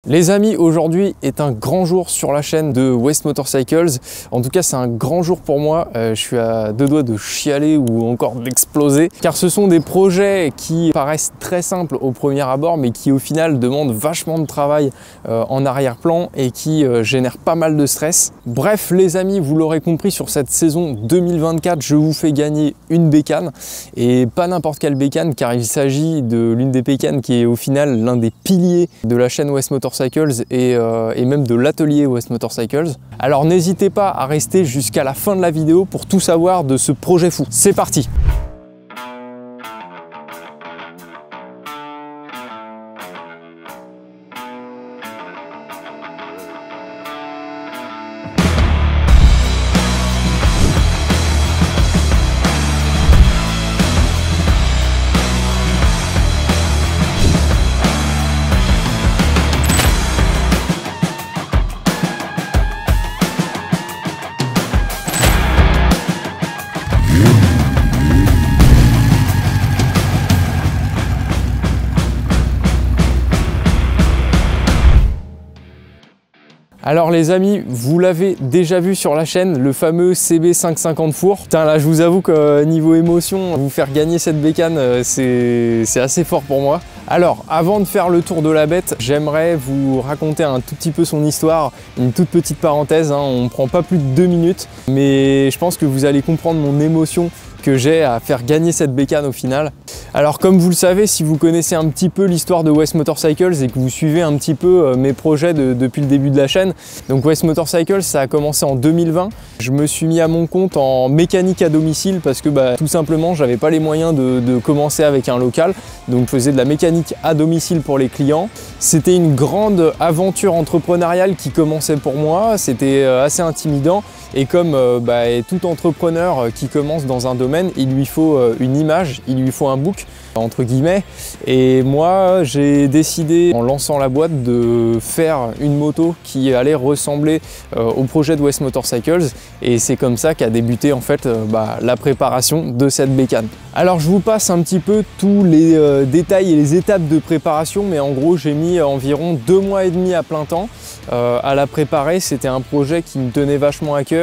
Les amis, aujourd'hui est un grand jour sur la chaîne de West Motorcycles. En tout cas, c'est un grand jour pour moi. Je suis à deux doigts de chialer ou encore d'exploser. Car ce sont des projets qui paraissent très simples au premier abord, mais qui au final demandent vachement de travail en arrière-plan et qui génèrent pas mal de stress. Bref, les amis, vous l'aurez compris, sur cette saison 2024, je vous fais gagner une bécane. Et pas n'importe quelle bécane, car il s'agit de l'une des bécanes qui est au final l'un des piliers de la chaîne West Motorcycles et même de l'atelier West Motorcycles. Alors n'hésitez pas à rester jusqu'à la fin de la vidéo pour tout savoir de ce projet fou. C'est parti! Alors les amis, vous l'avez déjà vu sur la chaîne, le fameux CB550 four. Putain, là je vous avoue que niveau émotion, vous faire gagner cette bécane, c'est assez fort pour moi. Alors avant de faire le tour de la bête, j'aimerais vous raconter un tout petit peu son histoire, une toute petite parenthèse, hein, on ne prend pas plus de 2 minutes, mais je pense que vous allez comprendre mon émotion que j'ai à faire gagner cette bécane au final. Alors comme vous le savez, si vous connaissez un petit peu l'histoire de West Motorcycles et que vous suivez un petit peu mes projets depuis le début de la chaîne, donc West Motorcycles, ça a commencé en 2020. Je me suis mis à mon compte en mécanique à domicile parce que tout simplement j'avais pas les moyens de commencer avec un local, donc je faisais de la mécanique à domicile pour les clients. C'était une grande aventure entrepreneuriale qui commençait pour moi, c'était assez intimidant. Et comme tout entrepreneur qui commence dans un domaine, il lui faut une image, il lui faut un book, entre guillemets. Et moi, j'ai décidé, en lançant la boîte, de faire une moto qui allait ressembler au projet de West Motorcycles. Et c'est comme ça qu'a débuté en fait la préparation de cette bécane. Alors je vous passe un petit peu tous les détails et les étapes de préparation, mais en gros j'ai mis environ 2 mois et demi à plein temps à la préparer. C'était un projet qui me tenait vachement à cœur.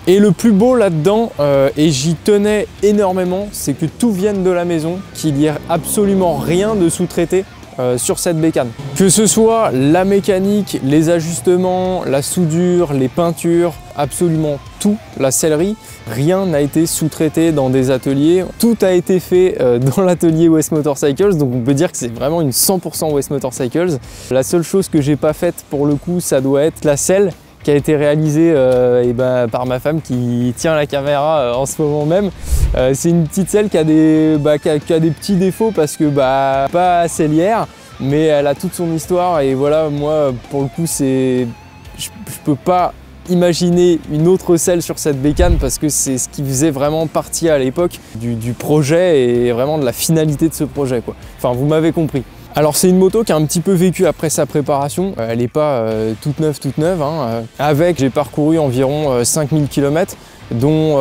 Et le plus beau là-dedans, et j'y tenais énormément, c'est que tout vienne de la maison, qu'il n'y ait absolument rien de sous-traité sur cette bécane. Que ce soit la mécanique, les ajustements, la soudure, les peintures, absolument tout, la sellerie, rien n'a été sous-traité dans des ateliers. Tout a été fait dans l'atelier West Motorcycles, donc on peut dire que c'est vraiment une 100% West Motorcycles. La seule chose que j'ai pas faite pour le coup, ça doit être la selle qui a été réalisée par ma femme qui tient la caméra en ce moment même. C'est une petite selle qui a des petits défauts parce que pas sellière, mais elle a toute son histoire et voilà, moi pour le coup je peux pas imaginer une autre selle sur cette bécane parce que c'est ce qui faisait vraiment partie à l'époque du projet et vraiment de la finalité de ce projet, quoi. Enfin, vous m'avez compris. Alors c'est une moto qui a un petit peu vécu après sa préparation, elle n'est pas toute neuve, hein. J'ai parcouru environ 5000 km, dont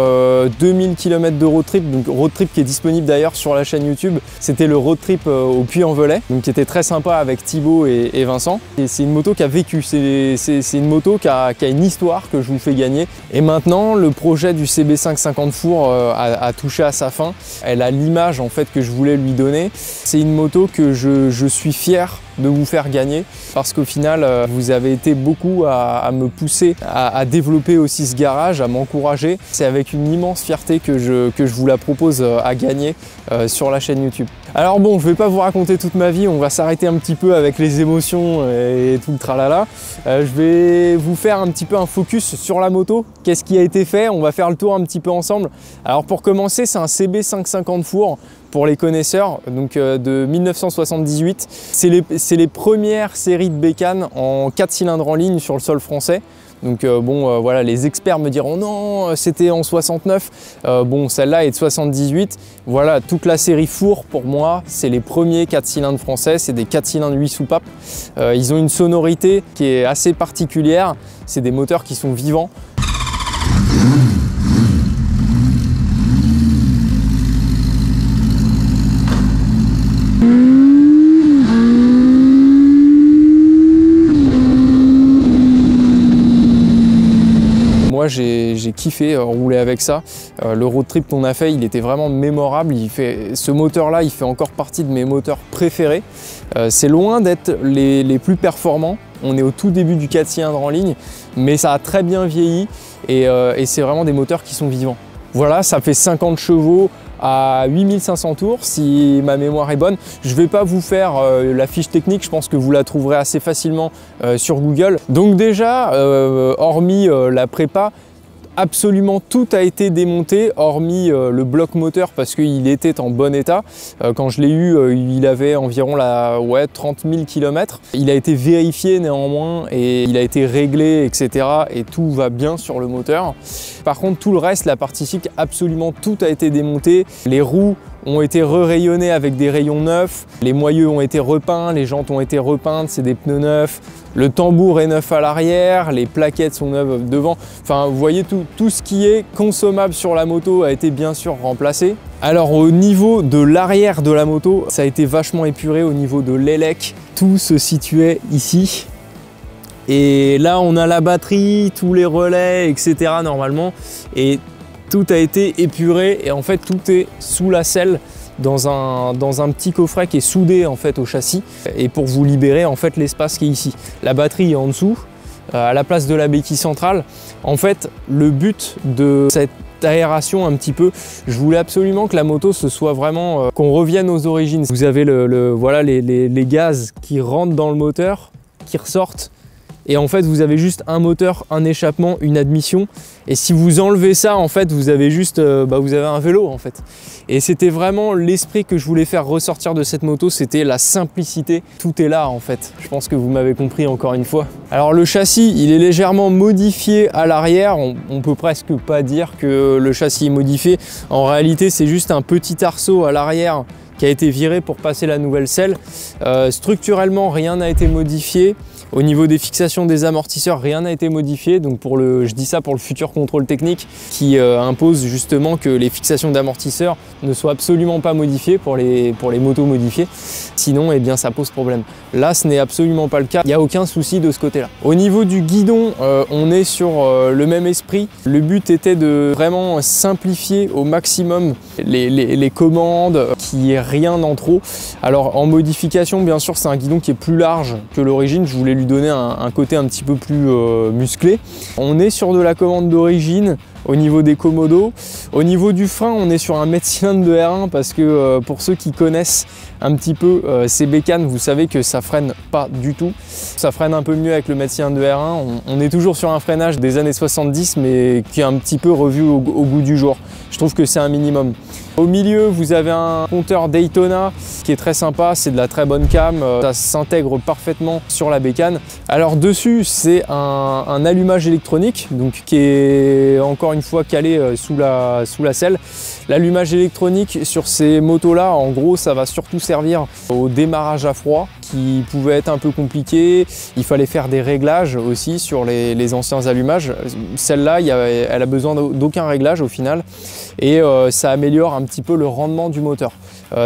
2000 km de road trip, donc road trip qui est disponible d'ailleurs sur la chaîne YouTube. C'était le road trip au Puy-en-Velay, donc qui était très sympa avec Thibaut et Vincent. Et c'est une moto qui a vécu, c'est une moto qui a une histoire que je vous fais gagner. Et maintenant, le projet du CB550 four a touché à sa fin. Elle a l'image en fait que je voulais lui donner. C'est une moto que je suis fier de vous faire gagner parce qu'au final vous avez été beaucoup à me pousser à développer aussi ce garage, à m'encourager. C'est avec une immense fierté que je vous la propose à gagner sur la chaîne YouTube. Alors bon, je vais pas vous raconter toute ma vie, on va s'arrêter un petit peu avec les émotions et tout le tralala. Je vais vous faire un petit peu un focus sur la moto, qu'est-ce qui a été fait, on va faire le tour un petit peu ensemble. Alors pour commencer, c'est un CB550 four pour les connaisseurs, donc de 1978. C'est les premières séries de bécanes en 4 cylindres en ligne sur le sol français. Donc voilà, les experts me diront non, c'était en 69. Bon, celle-là est de 78. Voilà, toute la série four pour moi, c'est les premiers 4 cylindres français, c'est des 4 cylindres 8 soupapes. Ils ont une sonorité qui est assez particulière, c'est des moteurs qui sont vivants. moi j'ai kiffé rouler avec ça. Le road trip qu'on a fait, il était vraiment mémorable. Ce moteur-là, il fait encore partie de mes moteurs préférés. C'est loin d'être les plus performants. On est au tout début du 4 cylindres en ligne, mais ça a très bien vieilli et c'est vraiment des moteurs qui sont vivants. Voilà, ça fait 50 chevaux à 8500 tours si ma mémoire est bonne. Je ne vais pas vous faire la fiche technique, je pense que vous la trouverez assez facilement sur Google. Donc déjà, hormis la prépa, absolument tout a été démonté, hormis le bloc moteur parce qu'il était en bon état. Quand je l'ai eu, il avait environ 30 000 km. Il a été vérifié néanmoins et il a été réglé, etc. Et tout va bien sur le moteur. Par contre, tout le reste, la partie cycle, absolument tout a été démonté. Les roues ont été rayonnées avec des rayons neufs, les moyeux ont été repeints, les jantes ont été repeintes, c'est des pneus neufs, le tambour est neuf à l'arrière, les plaquettes sont neuves devant. Enfin, vous voyez, tout ce qui est consommable sur la moto a été bien sûr remplacé. Alors au niveau de l'arrière de la moto, ça a été vachement épuré. Au niveau de l'élec, tout se situait ici. Et là, on a la batterie, tous les relais, etc. normalement. Et tout a été épuré et en fait tout est sous la selle dans un petit coffret qui est soudé en fait au châssis et pour vous libérer en fait l'espace qui est ici. La batterie est en dessous, à la place de la béquille centrale. En fait, le but de cette aération un petit peu, je voulais absolument que la moto ce soit vraiment qu'on revienne aux origines. Vous avez voilà, les gaz qui rentrent dans le moteur, qui ressortent. Et en fait, vous avez juste un moteur, un échappement, une admission. Et si vous enlevez ça, en fait, vous avez juste, vous avez un vélo, en fait. Et c'était vraiment l'esprit que je voulais faire ressortir de cette moto, c'était la simplicité. Tout est là, en fait. Je pense que vous m'avez compris encore une fois. Alors, le châssis, il est légèrement modifié à l'arrière. On peut presque pas dire que le châssis est modifié. En réalité, c'est juste un petit arceau à l'arrière qui a été viré pour passer la nouvelle selle. Structurellement, rien n'a été modifié. Au niveau des fixations des amortisseurs, rien n'a été modifié. Donc je dis ça pour le futur contrôle technique qui impose justement que les fixations d'amortisseurs ne soient absolument pas modifiées pour les motos modifiées. Sinon, eh bien, ça pose problème. Là, ce n'est absolument pas le cas. Il n'y a aucun souci de ce côté-là. Au niveau du guidon, on est sur le même esprit. Le but était de vraiment simplifier au maximum les commandes, qu'il n'y ait rien en trop. Alors, en modification, bien sûr, c'est un guidon qui est plus large que l'origine. Je voulais lui donner un côté un petit peu plus musclé. On est sur de la commande d'origine au niveau des commodos. Au niveau du frein, on est sur un mètre cylindre de R1 parce que pour ceux qui connaissent un petit peu ces bécanes, vous savez que ça freine pas du tout. Ça freine un peu mieux avec le mètre cylindre de R1. On est toujours sur un freinage des années 70 mais qui est un petit peu revu au goût du jour. Je trouve que c'est un minimum. Au milieu, vous avez un compteur Daytona qui est très sympa, c'est de la très bonne cam, ça s'intègre parfaitement sur la bécane. Alors dessus, c'est un allumage électronique donc qui est encore une fois calé sous la selle. L'allumage électronique sur ces motos-là, en gros, ça va surtout servir au démarrage à froid qui pouvait être un peu compliqué. Il fallait faire des réglages aussi sur les anciens allumages. Celle-là, elle a besoin d'aucun réglage au final et ça améliore un petit peu le rendement du moteur.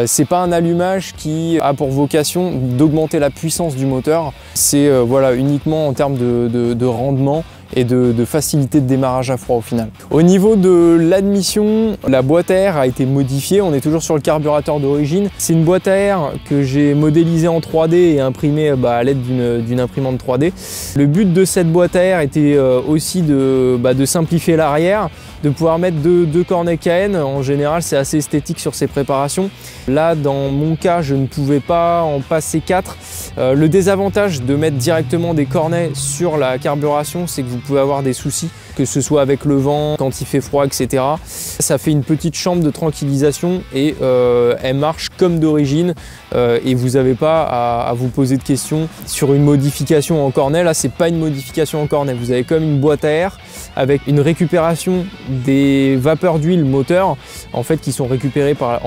C'est pas un allumage qui a pour vocation d'augmenter la puissance du moteur, c'est voilà, uniquement en termes de rendement et de facilité de démarrage à froid au final. Au niveau de l'admission, la boîte à air a été modifiée, on est toujours sur le carburateur d'origine. C'est une boîte à air que j'ai modélisée en 3D et imprimée à l'aide d'une imprimante 3D. Le but de cette boîte à air était aussi de simplifier l'arrière, de pouvoir mettre deux cornets KN. En général, c'est assez esthétique sur ces préparations. Là, dans mon cas, je ne pouvais pas en passer 4. Le désavantage de mettre directement des cornets sur la carburation, c'est que vous pouvez avoir des soucis, que ce soit avec le vent, quand il fait froid, etc. Ça fait une petite chambre de tranquillisation et elle marche comme d'origine et vous n'avez pas à vous poser de questions sur une modification en cornet. Là, c'est pas une modification en cornet. Vous avez comme une boîte à air avec une récupération des vapeurs d'huile moteur en fait qui sont récupérées par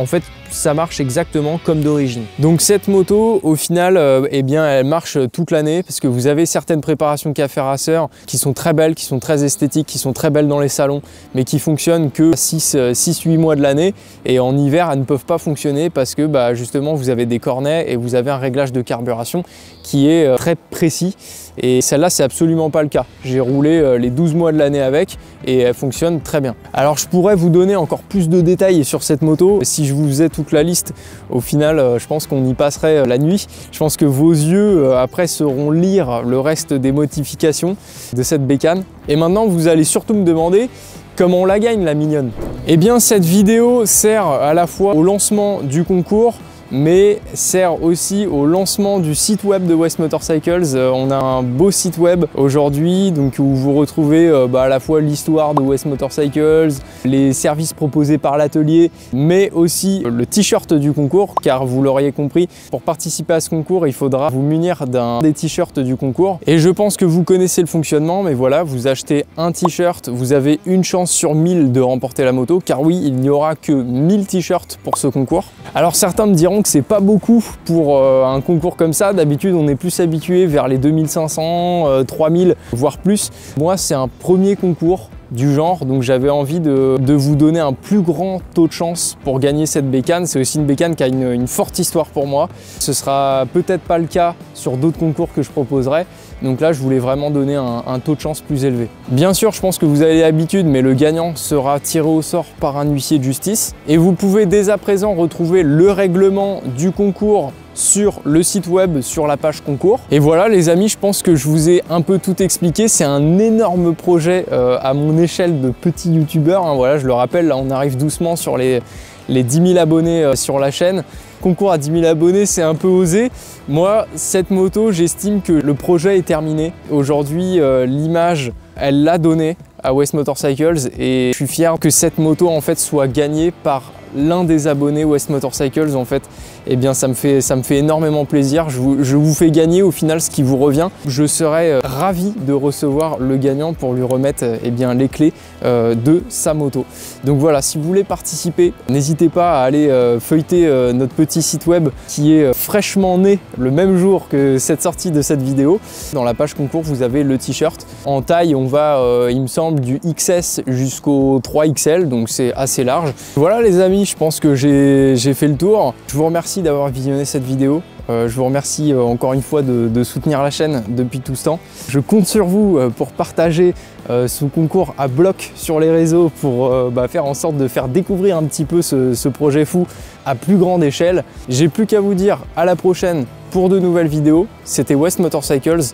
ça marche exactement comme d'origine. Donc cette moto, au final, eh bien, elle marche toute l'année parce que vous avez certaines préparations café racer qui sont très belles, qui sont très esthétiques, qui sont très belles dans les salons, mais qui fonctionnent que 6-8 mois de l'année. Et en hiver, elles ne peuvent pas fonctionner parce que justement, vous avez des cornets et vous avez un réglage de carburation qui est très précis. Et celle-là, c'est absolument pas le cas. J'ai roulé les 12 mois de l'année avec et elle fonctionne très bien. Alors, je pourrais vous donner encore plus de détails sur cette moto. Si je vous faisais toute la liste, au final, je pense qu'on y passerait la nuit. Je pense que vos yeux, après, sauront lire le reste des modifications de cette bécane. Et maintenant, vous allez surtout me demander comment on la gagne, la mignonne. Eh bien, cette vidéo sert à la fois au lancement du concours, mais sert aussi au lancement du site web de West Motorcycles. On a un beau site web aujourd'hui, donc où vous retrouvez à la fois l'histoire de West Motorcycles, les services proposés par l'atelier, mais aussi le t-shirt du concours, car vous l'auriez compris, pour participer à ce concours, il faudra vous munir des t-shirts du concours. Et je pense que vous connaissez le fonctionnement, mais voilà, vous achetez un t-shirt, vous avez une chance sur 1000 de remporter la moto, car oui, il n'y aura que 1000 t-shirts pour ce concours. Alors certains me diront que c'est pas beaucoup pour un concours comme ça. D'habitude, on est plus habitué vers les 2500, 3000, voire plus. Moi, c'est un premier concours du genre, donc j'avais envie de vous donner un plus grand taux de chance pour gagner cette bécane. C'est aussi une bécane qui a une forte histoire pour moi. Ce sera peut-être pas le cas sur d'autres concours que je proposerai. Donc là, je voulais vraiment donner un taux de chance plus élevé. Bien sûr, je pense que vous avez l'habitude, mais le gagnant sera tiré au sort par un huissier de justice. Et vous pouvez dès à présent retrouver le règlement du concours sur le site web, sur la page concours. Et voilà les amis, je pense que je vous ai un peu tout expliqué. C'est un énorme projet à mon échelle de petit youtubeur. Voilà, je le rappelle, là on arrive doucement sur les 10 000 abonnés sur la chaîne. Concours à 10 000 abonnés, c'est un peu osé. Moi, cette moto, j'estime que le projet est terminé. Aujourd'hui, l'image, elle l'a donnée à West Motorcycles et je suis fier que cette moto en fait soit gagnée par l'un des abonnés West Motorcycles. En fait, eh bien ça me fait énormément plaisir. Je vous fais gagner au final ce qui vous revient. Je serais ravi de recevoir le gagnant pour lui remettre eh bien, les clés de sa moto. Donc voilà, si vous voulez participer, n'hésitez pas à aller feuilleter notre petit site web qui est fraîchement né le même jour que cette sortie de cette vidéo. Dans la page concours, vous avez le t-shirt. En taille, on va, il me semble, du XS jusqu'au 3XL, donc c'est assez large. Voilà les amis, je pense que j'ai fait le tour. Je vous remercie d'avoir visionné cette vidéo. Je vous remercie encore une fois de soutenir la chaîne depuis tout ce temps. Je compte sur vous pour partager ce concours à bloc sur les réseaux pour faire en sorte de faire découvrir un petit peu ce projet fou à plus grande échelle. J'ai plus qu'à vous dire à la prochaine pour de nouvelles vidéos. C'était West Motorcycles.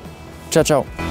Ciao ciao.